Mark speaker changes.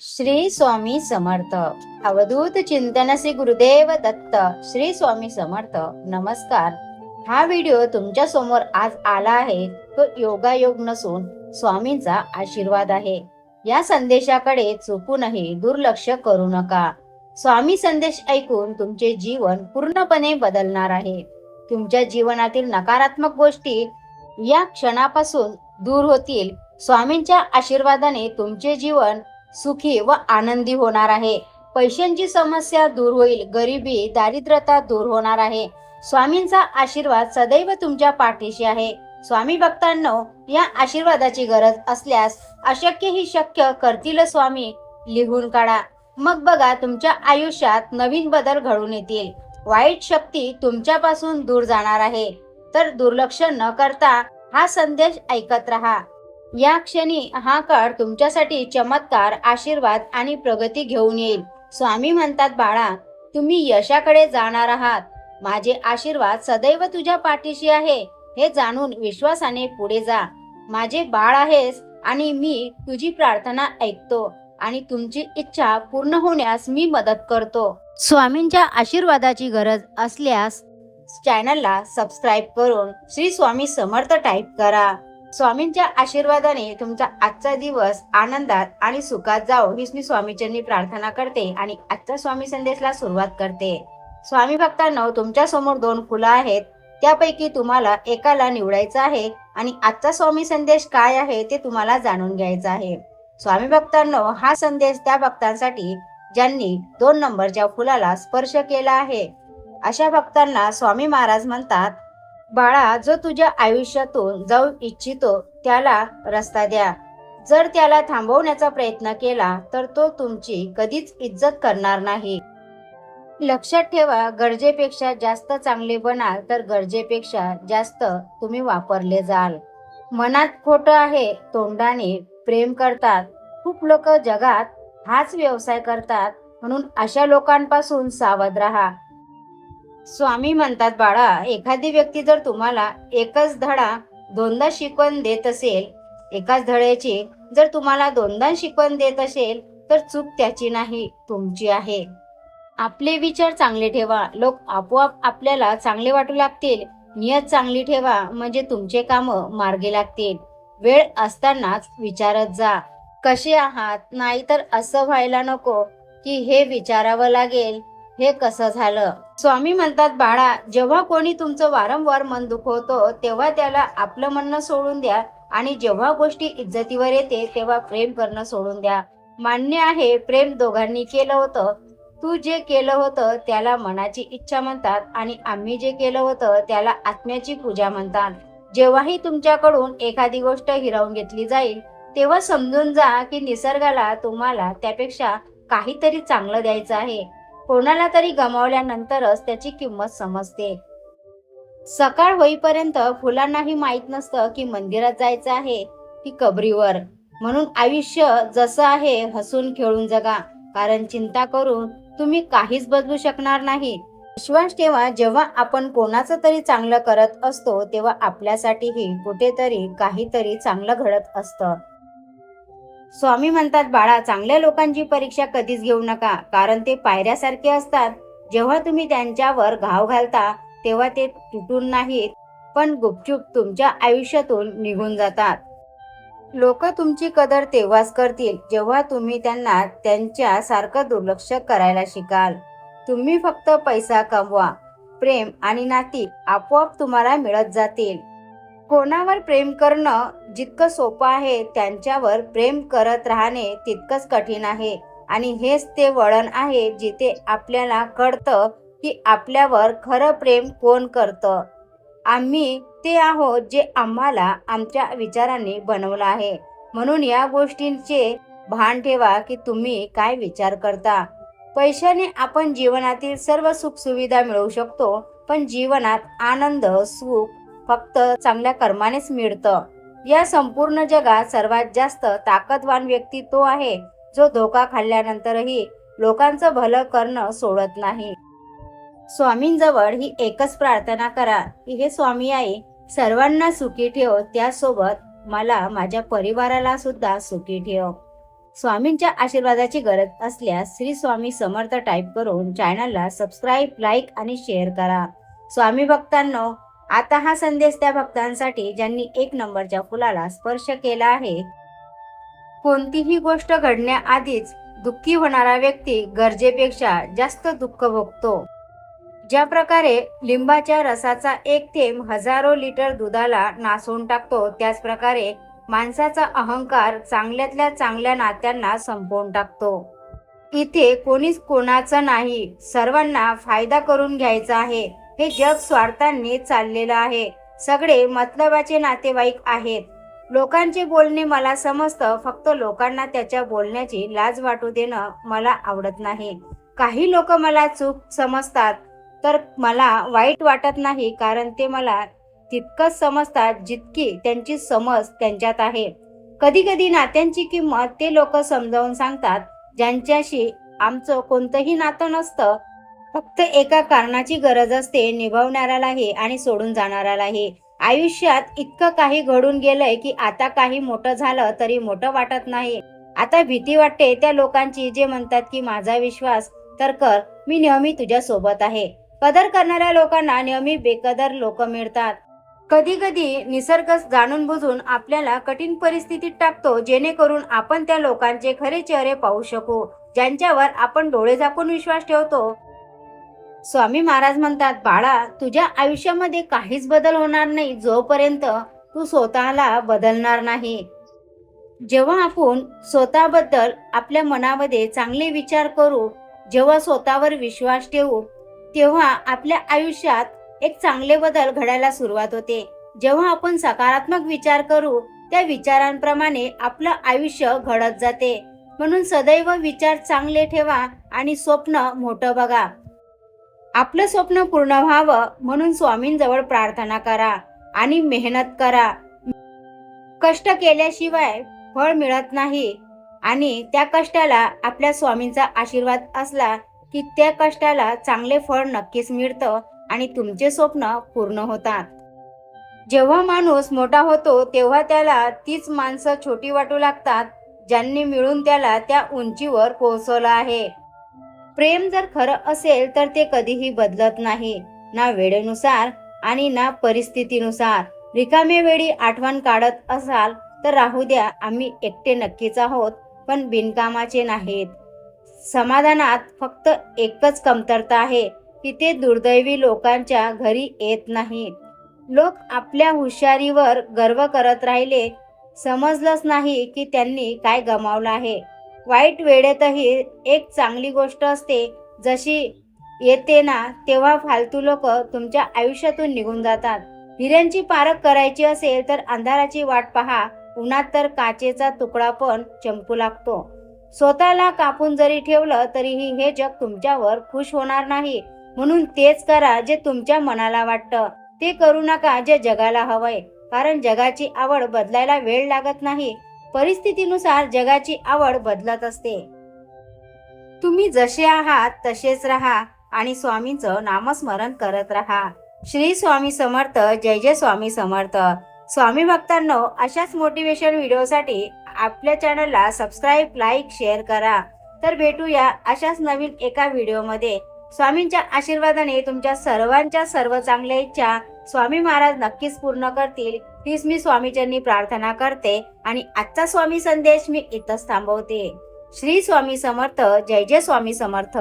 Speaker 1: श्री स्वामी समर्थ. अवधूत चिंतन श्री गुरुदेव दत्त. श्री स्वामी समर्थ. नमस्कार. हा व्हिडिओ तुमच्या समोर आज आला आहे तो योगायोग नसून स्वामींचा आशीर्वाद आहे. या संदेशाकडे चुकूनही दुर्लक्ष करू नका. स्वामी संदेश ऐकून तुमचे जीवन पूर्णपणे बदलणार आहे. तुमच्या जीवनातील नकारात्मक गोष्टी या क्षणापासून दूर होतील. स्वामींच्या आशीर्वादाने तुमचे जीवन सुखी व आनंदी होणार आहे. पैशांची समस्या दूर होईल. गरिबी दारिद्र्यता दूर होणार आहे. स्वामींचा आशीर्वाद सदैव तुमच्या पाठीशी आहे. स्वामी भक्तांनो, या आशीर्वादाची गरज असल्यास अशक्य ही शक्य करतील स्वामी लिहून काढा. मग बघा, तुमच्या आयुष्यात नवीन बदल घडून येतील. वाईट शक्ती तुमच्यापासून दूर जाणार आहे. तर दुर्लक्ष न करता हा संदेश ऐकत राहा. या क्षणी हा काळ तुमच्यासाठी चमत्कार, आशीर्वाद आणि प्रगती घेऊन येईल. स्वामी म्हणतात, बाळा, तुम्ही यशाकडे जाणार आहात. माझे आशीर्वाद सदैव तुझ्या पाठीशी आहे हे जाणून विश्वासाने पुढे जा. माझे बाळ आहेस आणि मी तुझी प्रार्थना ऐकतो आणि तुमची इच्छा पूर्ण होण्यास मी मदत करतो. स्वामींच्या आशीर्वादाची गरज असल्यास चॅनलला सबस्क्राईब करून श्री स्वामी समर्थ टाईप करा. स्वामींच्या आशीर्वादाने तुमचा आजचा दिवस आनंदात आणि सुखात जाओ हीच मी स्वामीचरणी प्रार्थना करते आणि आजच्या स्वामी संदेशला सुरुवात करते. स्वामी भक्तांनो, तुमच्या समोर 2 फुलं आहेत. त्यापैकी तुम्हाला एकाला निवडायचं आहे आणि आजचा स्वामी संदेश काय आहे ते तुम्हाला जाणून घ्यायचं आहे. स्वामी भक्तांनो, हा संदेश त्या भक्तांसाठी ज्यांनी 2 नंबरच्या फुलाला स्पर्श केला आहे. अशा भक्तांना स्वामी महाराज म्हणतात, बाळा, जो तुझ्या आयुष्यातून जाऊ इच्छितो त्याला रस्ता द्या. जर त्याला थांबवण्याचा प्रयत्न केला तर तो तुमची कधीच इज्जत करणार नाही. लक्षात ठेवा, गरजेपेक्षा जास्त चांगले बनाल तर गरजेपेक्षा जास्त तुम्ही वापरले जाल. मनात खोटं आहे, तोंडाने प्रेम करतात. खूप लोक जगात हाच व्यवसाय करतात, म्हणून अशा लोकांपासून सावध राहा. स्वामी म्हणतात, बाळा, एखादी व्यक्ती जर तुम्हाला एकच धडा 2दा शिकवण देत असेल, एकाच धड्याची जर तुम्हाला 2दा शिकवण देत असेल तर चूक त्याची नाही, तुमची आहे. आपले विचार चांगले ठेवा, लोक आपोआप आपल्याला चांगले वाटू लागतील. नियत चांगली ठेवा म्हणजे तुमचे काम मार्गी लागतील. वेळ असतानाच विचारत जा, कसे आहात, नाहीतर असं व्हायला नको की हे विचारावं लागेल हे कसं झालं. स्वामी म्हणतात, बाळा, जेव्हा कोणी तुमचं वारंवार मन दुखवतो तेव्हा त्याला आपलं म्हणणं सोडून द्या आणि जेव्हा गोष्टी इज्जतीवर येते तेव्हा प्रेम करणं सोडून द्या. मान्य आहे, प्रेम दोघांनी केलं होतं. तू जे केलं होतं त्याला मनाची इच्छा म्हणतात आणि आम्ही जे केलं होतं त्याला आत्म्याची पूजा म्हणतात. जेव्हाही तुमच्याकडून एखादी गोष्ट हिरावून घेतली जाईल तेव्हा समजून जा की निसर्गाला तुम्हाला त्यापेक्षा काहीतरी चांगलं द्यायचं आहे. कोणाला तरी गमावल्यानंतरच त्याची किंमत समजते. सकाळ होईपर्यंत फुलांनाही माहीत नसतं की मंदिरात जायचं आहे की कबरीवर. म्हणून आयुष्य जसं आहे हसून खेळून जगा, कारण चिंता करून तुम्ही काहीच बदलू शकणार नाही. विश्वास ठेवा, जेव्हा आपण कोणाचं तरी चांगलं करत असतो तेव्हा आपल्यासाठीही कुठेतरी काहीतरी चांगलं घडत असतं. स्वामी म्हणतात, बाळा, चांगल्या लोकांची परीक्षा कधीच घेऊ नका, कारण ते पायऱ्यासारखे असतात. जेव्हा तुम्ही त्यांच्यावर घाव घालता तेव्हा ते तुटून नाहीत पण गुपचूप तुमच्या आयुष्यातून निघून जातात. लोक तुमची कदर तेव्हाच करतील जेव्हा तुम्ही त्यांना त्यांच्या सारखं दुर्लक्ष करायला शिकाल. तुम्ही फक्त पैसा कमवा, प्रेम आणि नाती आपोआप तुम्हाला मिळत जातील. कोणावर प्रेम करणं जितकं सोपं आहे त्यांच्यावर प्रेम करत राहणे तितकंच कठीण आहे. आणि हेच ते वळण आहे जिथे आपल्याला कळतं की आपल्यावर खरं प्रेम कोण करतं. आम्ही ते आहोत जे आम्हाला आमच्या विचारांनी बनवलं आहे. म्हणून या गोष्टींचे भान ठेवा की तुम्ही काय विचार करता. पैशाने आपण जीवनातील सर्व सुखसुविधा मिळवू शकतो, पण जीवनात आनंद, सुख फक्त चांगल्या कर्मानेच मिळतं. या संपूर्ण जगात सर्वात जास्त ताकदवान व्यक्ती तो आहे जो धोका खाल्ल्यानंतरही लोकांचं भलं करणं सोडत नाही. स्वामींजवळ ही एकच प्रार्थना करा की हे स्वामी आई, सर्वांना सुखी ठेव, त्यासोबत मला, माझ्या परिवाराला सुद्धा सुखी ठेव. स्वामींच्या आशीर्वादाची गरज असल्यास श्री स्वामी समर्थ टाईप करून चॅनलला सबस्क्राईब, लाईक आणि शेअर करा. स्वामी भक्तांनो, आता हा संदेश त्या भक्तांसाठी ज्यांनी 1 नंबरच्या फुलाला स्पर्श केला आहे. कोणतीही गोष्ट घडण्याआधीच दुःखी होणारा व्यक्ती गरजेपेक्षा जास्त दुःख भोगतो. ज्या प्रकारे लिंबाच्या रसाचा एक थेंब हजारो लिटर दुधाला नासवून टाकतो, त्याच प्रकारे माणसाचा अहंकार चांगल्यातल्या चांगल्या नात्यांना संपवून टाकतो. इथे कोणीच कोणाचं नाही, सर्वांना फायदा करून घ्यायचा आहे. हे जग स्वार्थांनी चाललेलं आहे. सगळे मतलबाचे नातेवाईक आहेत. लोकांचे बोलणे मला समजतं, फक्त लोकांना त्याच्या बोलण्याची लाज वाटू देणं मला आवडत नाही. काही लोक मला चूक समजतात तर मला वाईट वाटत नाही, कारण ते मला तितकंच समजतात जितकी त्यांची समज त्यांच्यात आहे. कधी कधी नात्यांची किंमत ते लोक समजावून सांगतात ज्यांच्याशी आमचं कोणतंही नातं नसतं. फक्त एका कारणाची गरज असते, निभावणाऱ्यालाही आणि सोडून जाणाऱ्यालाही. आयुष्यात इतकं काही घडून गेलंय की आता काही मोठं झालं तरी मोठं वाटत नाही. आता भीती वाटते त्या लोकांची जे म्हणतात की माझा विश्वास तर कर, मी नेहमी तुझ्या सोबत आहे. कदर करणाऱ्या लोकांना नेहमी बेकदर लोक मिळतात. कधी कधी निसर्ग जाणून बुजून आपल्याला कठीण परिस्थितीत टाकतो, जेणेकरून आपण त्या लोकांचे खरे चेहरे पाहू शकू, ज्यांच्यावर आपण डोळे झाकून विश्वास ठेवतो. स्वामी महाराज म्हणतात, बाळा, तुझ्या आयुष्यामध्ये काहीच बदल होणार नाही जोपर्यंत तू स्वतःला बदलणार नाही. जेव्हा आपण स्वतःबद्दल आपल्या मनामध्ये चांगले विचार करू, जेव्हा स्वतःवर विश्वास ठेवू, तेव्हा आपल्या आयुष्यात एक चांगले बदल घडायला सुरुवात होते. जेव्हा आपण सकारात्मक विचार करू, त्या विचारांप्रमाणे आपलं आयुष्य घडत जाते. म्हणून सदैव विचार चांगले ठेवा आणि स्वप्न मोठं बघा. आपलं स्वप्न पूर्ण व्हावं म्हणून स्वामींजवळ प्रार्थना करा आणि मेहनत करा. कष्ट केल्याशिवाय फळ मिळत नाही आणि त्या कष्टाला आपल्या स्वामींचा आशीर्वाद असला की त्या कष्टाला चांगले फळ नक्कीच मिळतं आणि तुमचे स्वप्न पूर्ण होतात. जेव्हा माणूस मोठा होतो तेव्हा त्याला तीच माणसं छोटी वाटू लागतात ज्यांनी मिळून त्याला त्या उंचीवर पोहोचवलं आहे. प्रेम जर खरं असेल तर ते कधीही बदलत नाही, ना वेळेनुसार आणि ना परिस्थितीनुसार. रिकाम्या वेळी आठवण काढत असाल तर राहू द्या, आम्ही एकटे नक्कीच आहोत, पण बिनकामाचे नाहीत. समाधानात फक्त एकच कमतरता आहे की ते दुर्दैवी लोकांच्या घरी येत नाहीत. लोक आपल्या हुशारीवर गर्व करत राहिले, समजलंच नाही की त्यांनी काय गमावलं आहे. वाईट वेळेतही एक चांगली गोष्ट असते, जशी येते ना तेव्हा फालतू लोक तुमच्या आयुष्यातून निघून जातात. हिऱ्यांची पारख करायची असेल तर अंधाराची वाट पहा, उन्हात तर काचेचा तुकडा पण चमकू लागतो. स्वतःला कापून जरी ठेवलं तरीही हे जग तुमच्यावर खुश होणार नाही. म्हणून तेच करा जे तुमच्या मनाला वाटतं. ते करू नका जे जगाला हवंय, कारण जगाची आवड बदलायला वेळ लागत नाही. परिस्थितीनुसार जगाची आवड बदलत असते. तुम्ही जसे आहात तसेच राहा आणि स्वामींचं नामस्मरण करत राहा. श्री स्वामी समर्थ. जय जय स्वामी समर्थ. स्वामी भक्तांनो, अशाच मोटिवेशन व्हिडिओसाठी आपल्या चॅनलला सबस्क्राईब, लाईक, शेअर करा. तर भेटूया अशाच नवीन एका व्हिडिओमध्ये. स्वामींच्या आशीर्वादाने तुमच्या सर्वांच्या सर्व चांगल्या इच्छा स्वामी महाराज नक्कीच पूर्ण करतील, हीच मी स्वामीचरणी प्रार्थना करते आणि आजचा स्वामी संदेश मी इथंच थांबवते. श्री स्वामी समर्थ. जय जय स्वामी समर्थ.